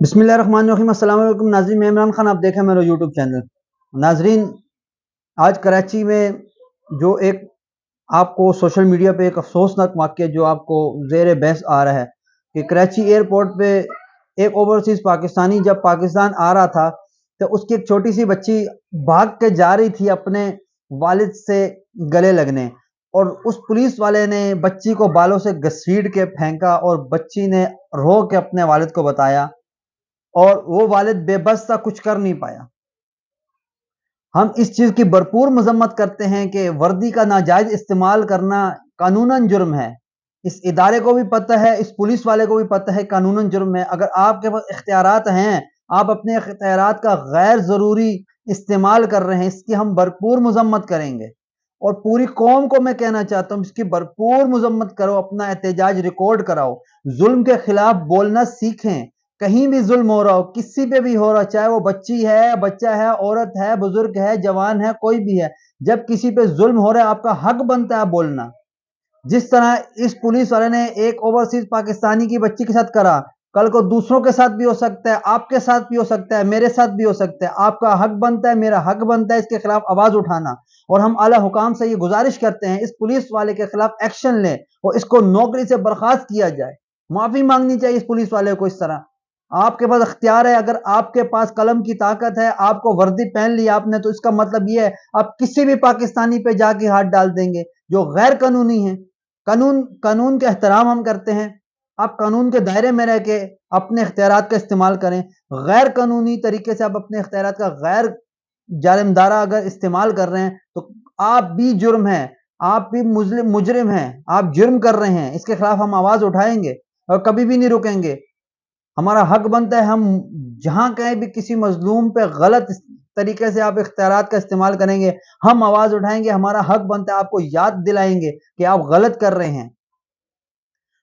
بسم اللہ الرحمن الرحیم۔ السلام علیکم ناظرین، میں عمران خان، آپ دیکھیں میرا یوٹیوب چینل۔ ناظرین، آج کراچی میں جو ایک آپ کو سوشل میڈیا پہ ایک افسوسناک واقعہ جو آپ کو زیر بحث آ رہا ہے کہ کراچی ایئرپورٹ پہ ایک اوورسیز پاکستانی جب پاکستان آ رہا تھا تو اس کی ایک چھوٹی سی بچی بھاگ کے جا رہی تھی اپنے والد سے گلے لگنے، اور اس پولیس والے نے بچی کو بالوں سے گھسیٹ کے پھینکا اور بچی نے رو کے اپنے والد کو بتایا، اور وہ والد بے بس تھا، کچھ کر نہیں پایا۔ ہم اس چیز کی بھرپور مذمت کرتے ہیں کہ وردی کا ناجائز استعمال کرنا قانوناً جرم ہے۔ اس ادارے کو بھی پتہ ہے، اس پولیس والے کو بھی پتہ ہے قانوناً جرم ہے۔ اگر آپ کے پاس اختیارات ہیں، آپ اپنے اختیارات کا غیر ضروری استعمال کر رہے ہیں، اس کی ہم بھرپور مذمت کریں گے، اور پوری قوم کو میں کہنا چاہتا ہوں اس کی بھرپور مذمت کرو، اپنا احتجاج ریکارڈ کراؤ، ظلم کے خلاف بولنا سیکھیں۔ کہیں بھی ظلم ہو رہا ہو، کسی پہ بھی ہو رہا، چاہے وہ بچی ہے، بچہ ہے، عورت ہے، بزرگ ہے، جوان ہے، کوئی بھی ہے، جب کسی پہ ظلم ہو رہا ہے آپ کا حق بنتا ہے بولنا۔ جس طرح اس پولیس والے نے ایک اوورسیز پاکستانی کی بچی کے ساتھ کرا، کل کو دوسروں کے ساتھ بھی ہو سکتا ہے، آپ کے ساتھ بھی ہو سکتا ہے، میرے ساتھ بھی ہو سکتا ہے۔ آپ کا حق بنتا ہے، میرا حق بنتا ہے اس کے خلاف آواز اٹھانا، اور ہم اعلی حکام سے یہ گزارش کرتے ہیں اس پولیس والے کے خلاف ایکشن لیں اور اس کو نوکری سے برخاست کیا جائے۔ معافی مانگنی چاہیے اس پولیس والے کو۔ اس طرح آپ کے پاس اختیار ہے، اگر آپ کے پاس قلم کی طاقت ہے، آپ کو وردی پہن لی آپ نے، تو اس کا مطلب یہ ہے آپ کسی بھی پاکستانی پہ جا کے ہاتھ ڈال دیں گے جو غیر قانونی ہے۔ قانون کے احترام ہم کرتے ہیں، آپ قانون کے دائرے میں رہ کے اپنے اختیارات کا استعمال کریں۔ غیر قانونی طریقے سے آپ اپنے اختیارات کا غیر جانبدارہ اگر استعمال کر رہے ہیں تو آپ بھی جرم ہیں، آپ بھی مجرم ہیں، آپ جرم کر رہے ہیں، اس کے خلاف ہم آواز اٹھائیں گے اور کبھی بھی نہیں رکیں گے۔ ہمارا حق بنتا ہے، ہم جہاں کہیں بھی کسی مظلوم پہ غلط طریقے سے آپ اختیارات کا استعمال کریں گے، ہم آواز اٹھائیں گے، ہمارا حق بنتا ہے، آپ کو یاد دلائیں گے کہ آپ غلط کر رہے ہیں۔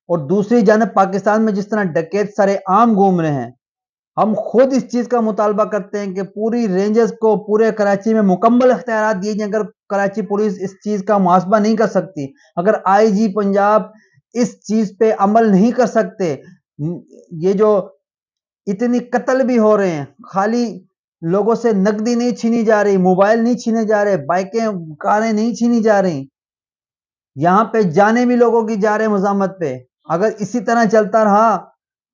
اور دوسری جانب پاکستان میں جس طرح ڈکیت سارے عام گھوم رہے ہیں، ہم خود اس چیز کا مطالبہ کرتے ہیں کہ پوری رینجز کو پورے کراچی میں مکمل اختیارات دیے جائیں۔ اگر کراچی پولیس اس چیز کا محاسبہ نہیں کر سکتی، اگر آئی جی پنجاب اس چیز پہ عمل نہیں کر سکتے، یہ جو اتنی قتل بھی ہو رہے ہیں، خالی لوگوں سے نقدی نہیں چھینی جا رہی، موبائل نہیں چھینے جا رہے، بائکیں کاریں نہیں چھینی جا رہی، یہاں پہ جانے بھی لوگوں کی جا رہے ہیں مزاحمت پہ، اگر اسی طرح چلتا رہا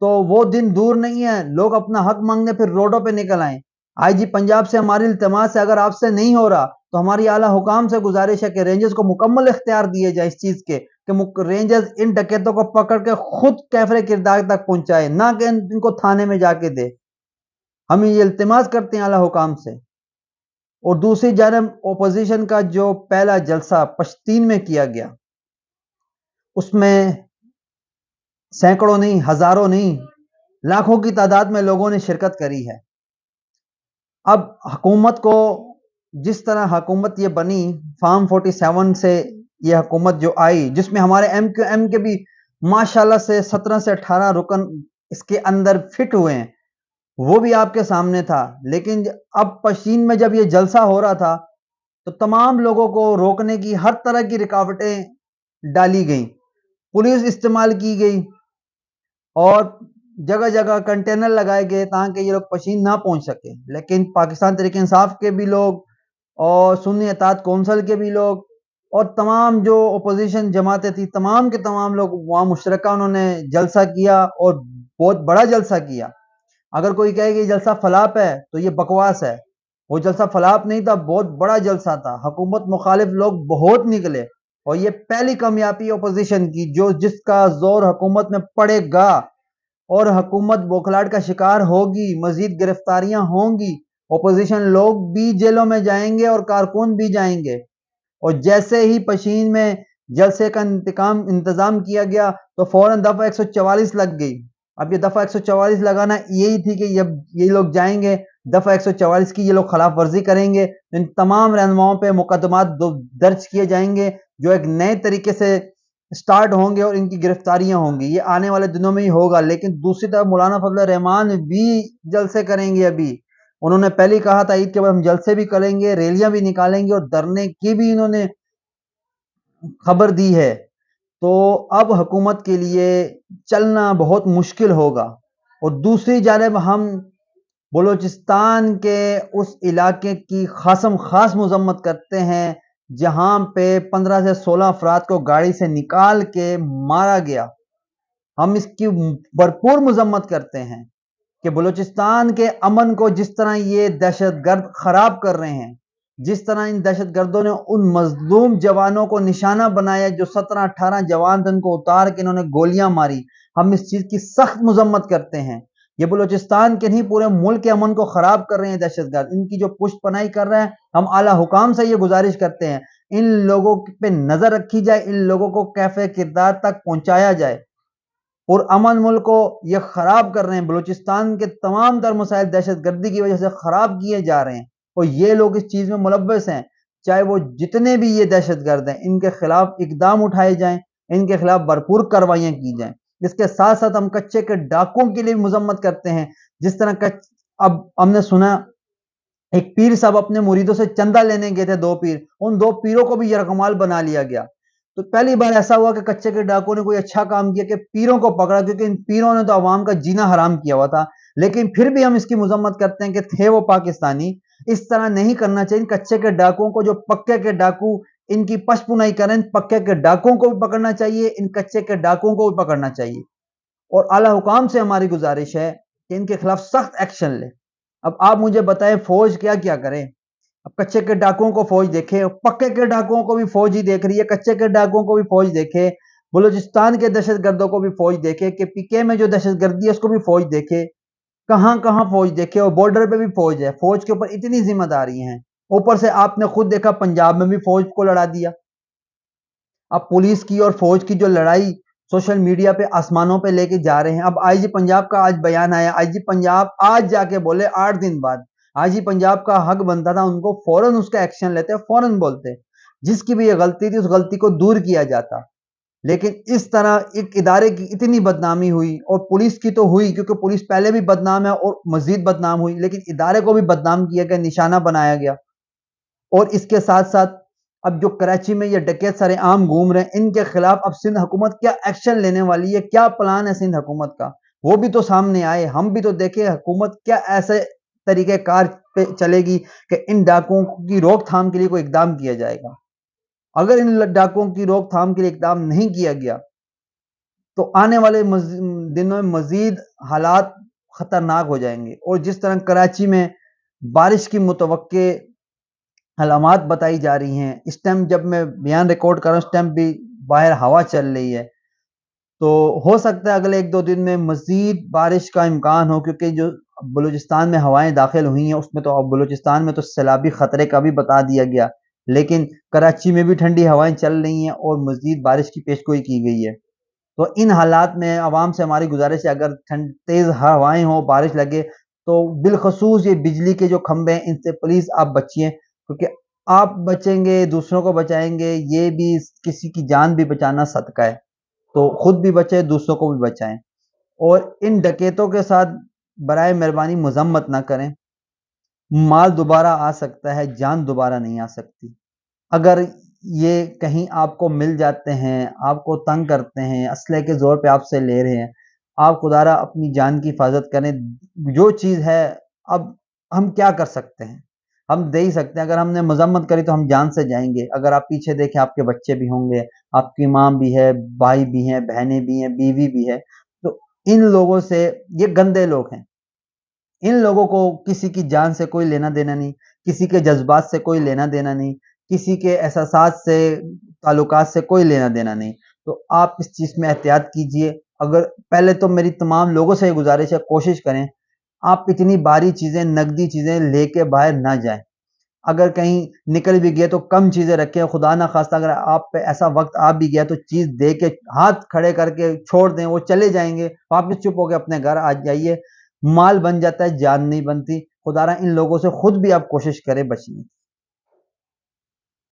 تو وہ دن دور نہیں ہے لوگ اپنا حق مانگنے پھر روڈوں پہ نکل آئیں۔ آئی جی پنجاب سے ہماری التماس ہے، اگر آپ سے نہیں ہو رہا تو ہماری اعلیٰ حکام سے گزارش ہے کہ رینجز کو مکمل اختیار دیے جائے اس چیز کے کہ رینجز ان ڈکیتوں کو پکڑ کے خود کیفر کردار تک پہنچائے، نہ کہ ان کو تھانے میں جا کے دے۔ ہم یہ التماس کرتے ہیں اعلیٰ حکام سے۔ اور دوسری جانب اپوزیشن کا جو پہلا جلسہ پشتین میں کیا گیا، اس میں سینکڑوں نہیں، ہزاروں نہیں، لاکھوں کی تعداد میں لوگوں نے شرکت کری ہے۔ اب حکومت کو جس طرح حکومت یہ بنی، فارم 47 سے یہ حکومت جو آئی، جس میں ہمارے ایم کیو ایم کے بھی ماشاءاللہ سے 17 سے 18 رکن اس کے اندر فٹ ہوئے ہیں، وہ بھی آپ کے سامنے تھا۔ لیکن اب پشین میں جب یہ جلسہ ہو رہا تھا تو تمام لوگوں کو روکنے کی ہر طرح کی رکاوٹیں ڈالی گئیں، پولیس استعمال کی گئی، اور جگہ جگہ کنٹینر لگائے گئے تاکہ یہ لوگ پشین نہ پہنچ سکے۔ لیکن پاکستان تحریک انصاف کے بھی لوگ اور سنی اتحاد کونسل کے بھی لوگ اور تمام جو اپوزیشن جماعتیں تھی، تمام کے تمام لوگ وہاں مشترکہ انہوں نے جلسہ کیا، اور بہت بڑا جلسہ کیا۔ اگر کوئی کہے کہ یہ جلسہ فلاپ ہے تو یہ بکواس ہے، وہ جلسہ فلاپ نہیں تھا، بہت بڑا جلسہ تھا، حکومت مخالف لوگ بہت نکلے، اور یہ پہلی کامیابی اپوزیشن کی جس کا زور حکومت میں پڑے گا، اور حکومت بوکھلاٹ کا شکار ہوگی، مزید گرفتاریاں ہوں گی، اپوزیشن لوگ بھی جیلوں میں جائیں گے اور کارکن بھی جائیں گے۔ اور جیسے ہی پشین میں جلسے کا انتظام کیا گیا تو فوراً دفعہ 144 لگ گئی۔ اب یہ دفعہ 144 لگانا یہی تھی کہ یہ لوگ جائیں گے، دفعہ 144 کی یہ لوگ خلاف ورزی کریں گے، ان تمام رہنماؤں پہ مقدمات درج کیے جائیں گے جو ایک نئے طریقے سے سٹارٹ ہوں گے، اور ان کی گرفتاریاں ہوں گی۔ یہ آنے والے دنوں میں ہی ہوگا۔ لیکن دوسری طرف مولانا فضل الرحمان بھی جلسے کریں گے۔ ابھی انہوں نے پہلے کہا تھا عید کے بعد ہم جلسے بھی کریں گے، ریلیاں بھی نکالیں گے، اور دھرنے کی بھی انہوں نے خبر دی ہے۔ تو اب حکومت کے لیے چلنا بہت مشکل ہوگا۔ اور دوسری جانب ہم بلوچستان کے اس علاقے کی خاصم خاص مذمت کرتے ہیں جہاں پہ 15 سے 16 افراد کو گاڑی سے نکال کے مارا گیا۔ ہم اس کی بھرپور مذمت کرتے ہیں کہ بلوچستان کے امن کو جس طرح یہ دہشت گرد خراب کر رہے ہیں، جس طرح ان دہشت گردوں نے ان مظلوم جوانوں کو نشانہ بنایا جو 17-18 جوان تھے، ان کو اتار کے انہوں نے گولیاں ماری، ہم اس چیز کی سخت مذمت کرتے ہیں۔ یہ بلوچستان کے نہیں پورے ملک کے امن کو خراب کر رہے ہیں دہشت گرد، ان کی جو پشت پناہی کر رہے ہیں۔ ہم اعلیٰ حکام سے یہ گزارش کرتے ہیں ان لوگوں پہ نظر رکھی جائے، ان لوگوں کو کیفے کردار تک پہنچایا جائے، اور امن ملک کو یہ خراب کر رہے ہیں۔ بلوچستان کے تمام تر مسائل دہشت گردی کی وجہ سے خراب کیے جا رہے ہیں، اور یہ لوگ اس چیز میں ملوث ہیں۔ چاہے وہ جتنے بھی یہ دہشت گرد ہیں، ان کے خلاف اقدام اٹھائے جائیں، ان کے خلاف بھرپور کاروائیاں کی جائیں۔ اس کے ساتھ ساتھ ہم کچے کے ڈاکوں کے لیے مذمت کرتے ہیں۔ جس طرح اب ہم نے سنا ایک پیر صاحب اپنے مریدوں سے چندہ لینے گئے تھے، 2 پیر، ان 2 پیروں کو بھی یرغمال بنا لیا گیا۔ تو پہلی بار ایسا ہوا کہ کچے کے ڈاکوں نے کوئی اچھا کام کیا کہ پیروں کو پکڑا، کیونکہ ان پیروں نے تو عوام کا جینا حرام کیا ہوا تھا۔ لیکن پھر بھی ہم اس کی مذمت کرتے ہیں کہ تھے وہ پاکستانی، اس طرح نہیں کرنا چاہیے۔ ان کچے کے ڈاکوں کو، جو پکے کے ڈاکو ان کی پشت پنائی کریں، پکے کے ڈاکوں کو بھی پکڑنا چاہیے، ان کچے کے ڈاکوں کو بھی پکڑنا چاہیے۔ اور اعلیٰ حکام سے ہماری گزارش ہے کہ ان کے خلاف سخت ایکشن لے۔ اب آپ مجھے بتائیں فوج کیا کیا کرے؟ اب کچے کے ڈاکوں کو فوج دیکھے، پکے کے ڈاکوں کو بھی فوج ہی دیکھ رہی ہے، کچے کے ڈاکوں کو بھی فوج دیکھے، بلوچستان کے دہشت گردوں کو بھی فوج دیکھے، کہ پی کے میں جو دہشت گردی ہے اس کو بھی فوج دیکھے، کہاں کہاں فوج دیکھے، اور بارڈر پہ بھی فوج ہے۔ فوج کے اوپر اتنی ذمہ داری ہیں، اوپر سے آپ نے خود دیکھا پنجاب میں بھی فوج کو لڑا دیا۔ اب پولیس کی اور فوج کی جو لڑائی سوشل میڈیا پہ آسمانوں پہ لے کے جا رہے ہیں۔ اب آئی جی پنجاب کا آج بیان آیا، آئی جی پنجاب آج جا کے بولے 8 دن بعد، آئی جی پنجاب کا حق بنتا تھا ان کو فوراً اس کا ایکشن لیتے، فوراً بولتے، جس کی بھی یہ غلطی تھی اس غلطی کو دور کیا جاتا۔ لیکن اس طرح ایک ادارے کی اتنی بدنامی ہوئی، اور پولیس کی تو ہوئی کیونکہ پولیس پہلے بھی بدنام ہے اور مزید بدنام ہوئی، لیکن ادارے کو بھی بدنام کیا گیا، نشانہ بنایا گیا۔ اور اس کے ساتھ ساتھ اب جو کراچی میں یہ ڈکیت سارے عام گھوم رہے ہیں، ان کے خلاف اب سندھ حکومت کیا ایکشن لینے والی ہے، کیا پلان ہے سندھ حکومت کا، وہ بھی تو سامنے آئے، ہم بھی تو دیکھیں حکومت کیا ایسے طریقہ کار پہ چلے گی کہ ان ڈاکوں کی روک تھام کے لیے کوئی اقدام کیا جائے گا۔ اگر ان ڈاکوں کی روک تھام کے لیے اقدام نہیں کیا گیا تو آنے والے دنوں میں مزید حالات خطرناک ہو جائیں گے۔ اور جس طرح کراچی میں بارش کی متوقع علامات بتائی جا رہی ہیں، اس ٹائم جب میں بیان ریکارڈ کر رہا ہوں اس ٹائم بھی باہر ہوا چل رہی ہے، تو ہو سکتا ہے اگلے 1-2 دن میں مزید بارش کا امکان ہو، کیونکہ جو بلوچستان میں ہوائیں داخل ہوئی ہیں اس میں تو بلوچستان میں تو سیلابی خطرے کا بھی بتا دیا گیا، لیکن کراچی میں بھی ٹھنڈی ہوائیں چل رہی ہیں اور مزید بارش کی پیشگوئی کی گئی ہے۔ تو ان حالات میں عوام سے ہماری گزارش ہے، اگر تیز ہوائیں ہوں، بارش لگے، تو بالخصوص یہ بجلی کے جو کھمبے ہیں ان سے پلیز آپ بچیے، کیونکہ آپ بچیں گے دوسروں کو بچائیں گے، یہ بھی کسی کی جان بھی بچانا صدقہ ہے، تو خود بھی بچیں دوسروں کو بھی بچائیں۔ اور ان ڈکیتوں کے ساتھ برائے مہربانی مذمت نہ کریں، مال دوبارہ آ سکتا ہے، جان دوبارہ نہیں آ سکتی۔ اگر یہ کہیں آپ کو مل جاتے ہیں، آپ کو تنگ کرتے ہیں، اسلحے کے زور پہ آپ سے لے رہے ہیں، آپ خدا را اپنی جان کی حفاظت کریں۔ جو چیز ہے اب ہم کیا کر سکتے ہیں، ہم دے ہی سکتے ہیں، اگر ہم نے مذمت کری تو ہم جان سے جائیں گے۔ اگر آپ پیچھے دیکھیں آپ کے بچے بھی ہوں گے، آپ کی ماں بھی ہے، بھائی بھی ہیں، بہنیں بھی ہیں، بیوی بھی ہے، تو ان لوگوں سے، یہ گندے لوگ ہیں، ان لوگوں کو کسی کی جان سے کوئی لینا دینا نہیں، کسی کے جذبات سے کوئی لینا دینا نہیں، کسی کے احساسات سے، تعلقات سے کوئی لینا دینا نہیں۔ تو آپ اس چیز میں احتیاط کیجئے۔ اگر پہلے تو میری تمام لوگوں سے گزارش ہے، کوشش کریں آپ اتنی باری چیزیں، نقدی چیزیں لے کے باہر نہ جائیں۔ اگر کہیں نکل بھی گئے تو کم چیزیں رکھیں، خدا نہ خواستہ اگر آپ پہ ایسا وقت آ بھی گیا تو چیز دے کے ہاتھ کھڑے کر کے چھوڑ دیں، وہ چلے جائیں گے، واپس چپ ہو کے اپنے گھر آ جائیے۔ مال بن جاتا ہے، جان نہیں بنتی۔ خدا را ان لوگوں سے خود بھی آپ کوشش کریں بچنے کی۔